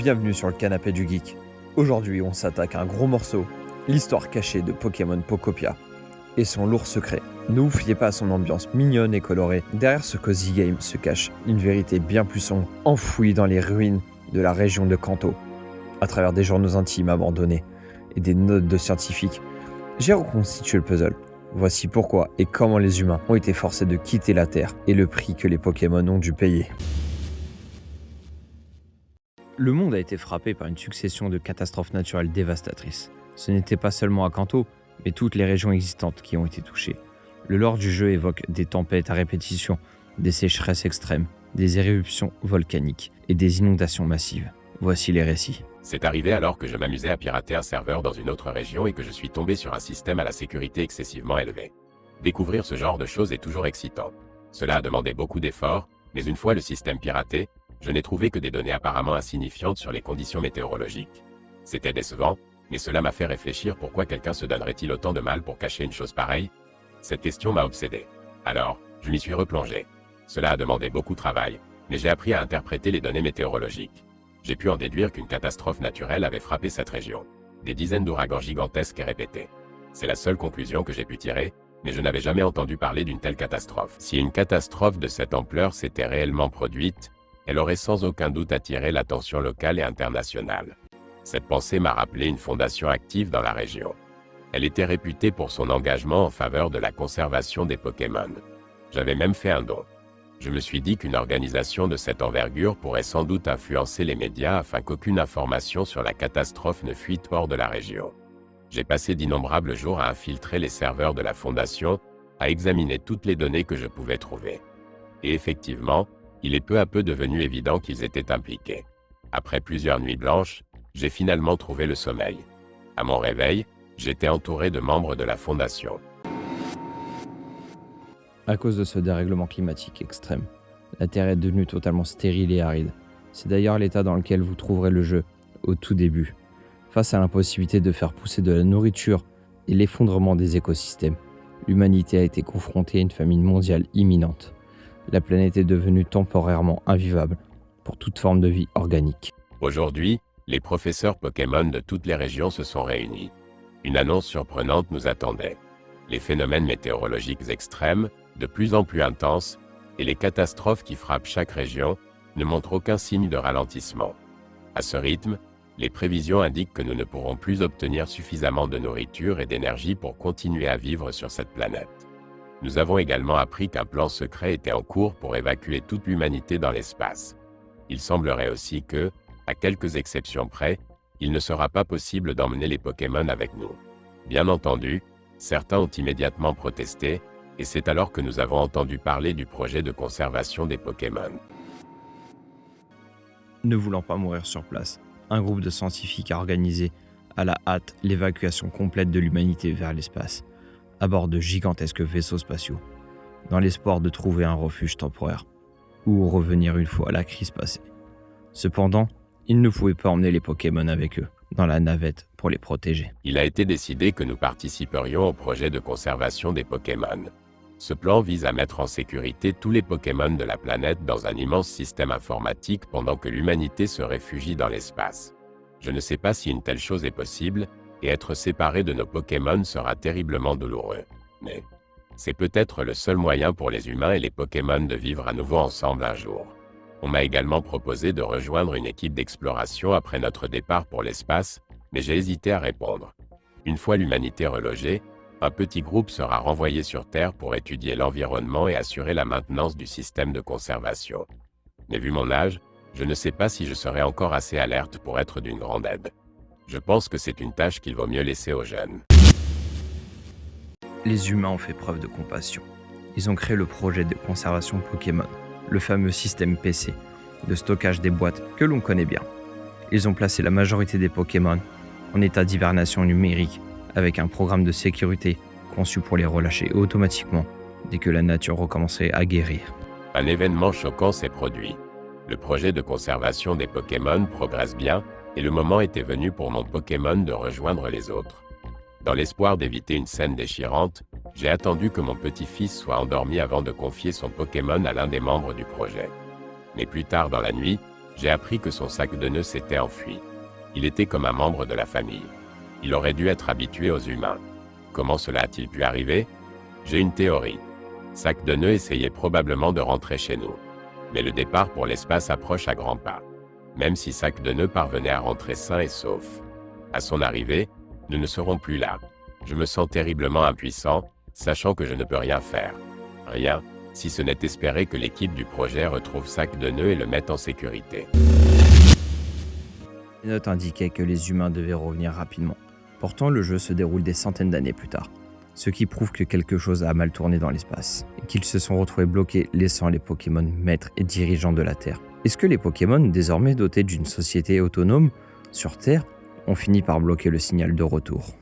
bienvenue sur le canapé du geek. Aujourd'hui, on s'attaque à un gros morceau, l'histoire cachée de Pokémon Pokopia et son lourd secret. Ne vous fiez pas à son ambiance mignonne et colorée, derrière ce cozy game se cache une vérité bien plus sombre, enfouie dans les ruines de la région de Kanto. À travers des journaux intimes abandonnés et des notes de scientifiques, j'ai reconstitué le puzzle. Voici pourquoi et comment les humains ont été forcés de quitter la Terre et le prix que les Pokémon ont dû payer. Le monde a été frappé par une succession de catastrophes naturelles dévastatrices. Ce n'était pas seulement à Kanto, mais toutes les régions existantes qui ont été touchées. Le lore du jeu évoque des tempêtes à répétition, des sécheresses extrêmes, des éruptions volcaniques et des inondations massives. Voici les récits. C'est arrivé alors que je m'amusais à pirater un serveur dans une autre région et que je suis tombé sur un système à la sécurité excessivement élevée. Découvrir ce genre de choses est toujours excitant. Cela a demandé beaucoup d'efforts, mais une fois le système piraté, je n'ai trouvé que des données apparemment insignifiantes sur les conditions météorologiques. C'était décevant, mais cela m'a fait réfléchir pourquoi quelqu'un se donnerait-il autant de mal pour cacher une chose pareille. Cette question m'a obsédé. Alors, je m'y suis replongé. Cela a demandé beaucoup de travail, mais j'ai appris à interpréter les données météorologiques. J'ai pu en déduire qu'une catastrophe naturelle avait frappé cette région. Des dizaines d'ouragans gigantesques et répétés. C'est la seule conclusion que j'ai pu tirer, mais je n'avais jamais entendu parler d'une telle catastrophe. Si une catastrophe de cette ampleur s'était réellement produite, elle aurait sans aucun doute attiré l'attention locale et internationale. Cette pensée m'a rappelé une fondation active dans la région. Elle était réputée pour son engagement en faveur de la conservation des Pokémon. J'avais même fait un don. Je me suis dit qu'une organisation de cette envergure pourrait sans doute influencer les médias afin qu'aucune information sur la catastrophe ne fuite hors de la région. J'ai passé d'innombrables jours à infiltrer les serveurs de la fondation, à examiner toutes les données que je pouvais trouver. Et effectivement, il est peu à peu devenu évident qu'ils étaient impliqués. Après plusieurs nuits blanches, j'ai finalement trouvé le sommeil. À mon réveil, j'étais entouré de membres de la fondation. À cause de ce dérèglement climatique extrême, la Terre est devenue totalement stérile et aride. C'est d'ailleurs l'état dans lequel vous trouverez le jeu, au tout début. Face à l'impossibilité de faire pousser de la nourriture et l'effondrement des écosystèmes, l'humanité a été confrontée à une famine mondiale imminente. La planète est devenue temporairement invivable pour toute forme de vie organique. Aujourd'hui, les professeurs Pokémon de toutes les régions se sont réunis. Une annonce surprenante nous attendait. Les phénomènes météorologiques extrêmes, de plus en plus intenses, et les catastrophes qui frappent chaque région, ne montrent aucun signe de ralentissement. À ce rythme, les prévisions indiquent que nous ne pourrons plus obtenir suffisamment de nourriture et d'énergie pour continuer à vivre sur cette planète. Nous avons également appris qu'un plan secret était en cours pour évacuer toute l'humanité dans l'espace. Il semblerait aussi que, à quelques exceptions près, il ne sera pas possible d'emmener les Pokémon avec nous. Bien entendu, certains ont immédiatement protesté, et c'est alors que nous avons entendu parler du projet de conservation des Pokémon. Ne voulant pas mourir sur place, un groupe de scientifiques a organisé, à la hâte, l'évacuation complète de l'humanité vers l'espace, à bord de gigantesques vaisseaux spatiaux, dans l'espoir de trouver un refuge temporaire, ou revenir une fois la crise passée. Cependant, ils ne pouvaient pas emmener les Pokémon avec eux, dans la navette, pour les protéger. Il a été décidé que nous participerions au projet de conservation des Pokémon. Ce plan vise à mettre en sécurité tous les Pokémon de la planète dans un immense système informatique pendant que l'humanité se réfugie dans l'espace. Je ne sais pas si une telle chose est possible, et être séparé de nos Pokémon sera terriblement douloureux. Mais c'est peut-être le seul moyen pour les humains et les Pokémon de vivre à nouveau ensemble un jour. On m'a également proposé de rejoindre une équipe d'exploration après notre départ pour l'espace, mais j'ai hésité à répondre. Une fois l'humanité relogée, un petit groupe sera renvoyé sur Terre pour étudier l'environnement et assurer la maintenance du système de conservation. Mais vu mon âge, je ne sais pas si je serai encore assez alerte pour être d'une grande aide. Je pense que c'est une tâche qu'il vaut mieux laisser aux jeunes. Les humains ont fait preuve de compassion. Ils ont créé le projet de conservation Pokémon, le fameux système PC, de stockage des boîtes que l'on connaît bien. Ils ont placé la majorité des Pokémon en état d'hibernation numérique avec un programme de sécurité conçu pour les relâcher automatiquement dès que la nature recommencerait à guérir. Un événement choquant s'est produit. Le projet de conservation des Pokémon progresse bien, et le moment était venu pour mon Pokémon de rejoindre les autres. Dans l'espoir d'éviter une scène déchirante, j'ai attendu que mon petit-fils soit endormi avant de confier son Pokémon à l'un des membres du projet. Mais plus tard dans la nuit, J'ai appris que son sac de nœuds s'était enfui. Il était comme un membre de la famille. Il aurait dû être habitué aux humains. Comment cela a-t-il pu arriver? J'ai une théorie. Sac de nœuds essayait probablement de rentrer chez nous. Mais le départ pour l'espace approche à grands pas. Même si Sac de nœuds parvenait à rentrer sain et sauf. À son arrivée, nous ne serons plus là. Je me sens terriblement impuissant, sachant que je ne peux rien faire. Rien, si ce n'est espérer que l'équipe du projet retrouve Sac de nœuds et le mette en sécurité. Les notes indiquaient que les humains devaient revenir rapidement. Pourtant, le jeu se déroule des centaines d'années plus tard, ce qui prouve que quelque chose a mal tourné dans l'espace, et qu'ils se sont retrouvés bloqués, laissant les Pokémon maîtres et dirigeants de la Terre. Est-ce que les Pokémon, désormais dotés d'une société autonome sur Terre, ont fini par bloquer le signal de retour ?